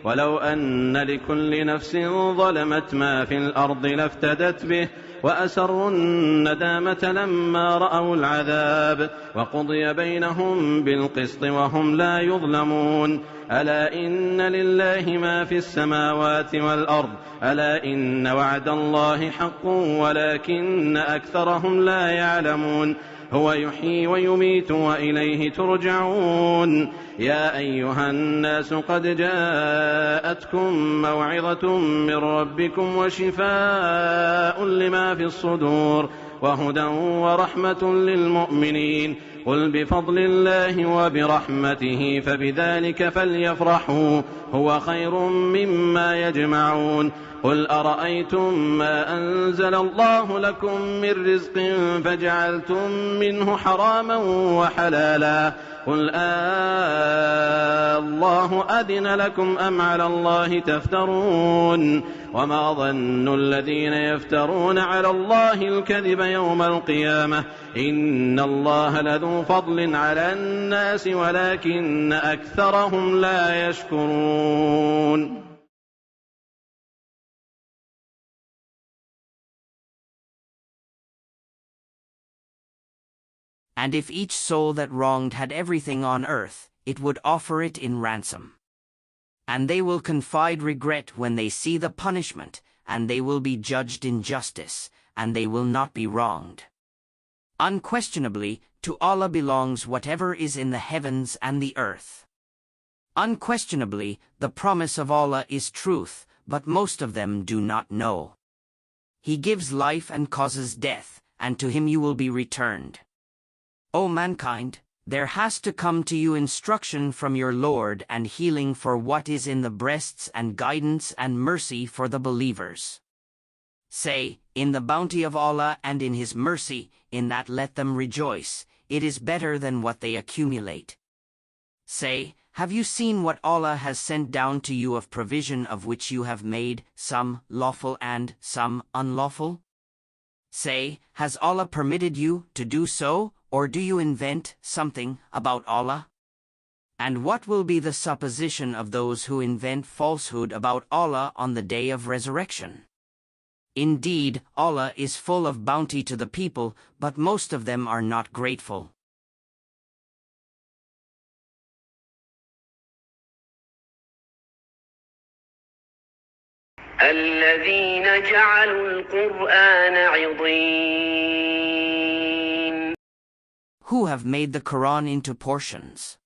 ولو أن لكل نفس ظلمت ما في الأرض لافتدت به وأسروا الندامة لما رأوا العذاب وقضي بينهم بالقسط وهم لا يظلمون ألا إن لله ما في السماوات والأرض ألا إن وعد الله حق ولكن أكثرهم لا يعلمون هو يحيي ويميت وإليه ترجعون يا أيها الناس قد جاءتكم موعظة من ربكم وشفاء لما في الصدور وهدى ورحمة للمؤمنين قل بفضل الله وبرحمته فبذلك فليفرحوا هو خير مما يجمعون قل أرأيتم ما أنزل الله لكم من رزق فجعلتم منه حراما وحلالا قل الله أذن لكم أم على الله تفترون وما ظن الذين يفترون على الله الكذب يوم القيامة إن الله لذو فضل على الناس ولكن أكثرهم لا يشكرون. And if each soul that wronged had everything on earth, it would offer it in ransom. And they will confide regret when they see the punishment, and they will be judged in justice, and they will not be wronged. Unquestionably, to Allah belongs whatever is in the heavens and the earth. Unquestionably, the promise of Allah is truth, but most of them do not know. He gives life and causes death, and to Him you will be returned. O mankind, there has to come to you instruction from your Lord and healing for what is in the breasts and guidance and mercy for the believers. Say, in the bounty of Allah and in His mercy, in that let them rejoice, it is better than what they accumulate. Say, have you seen what Allah has sent down to you of provision of which you have made some lawful and some unlawful? Say, has Allah permitted you to do so? Or do you invent something about Allah? And what will be the supposition of those who invent falsehood about Allah on the day of resurrection? Indeed, Allah is full of bounty to the people, but most of them are not grateful. الذين جعلوا القرآن عضين Who have made the Quran into portions.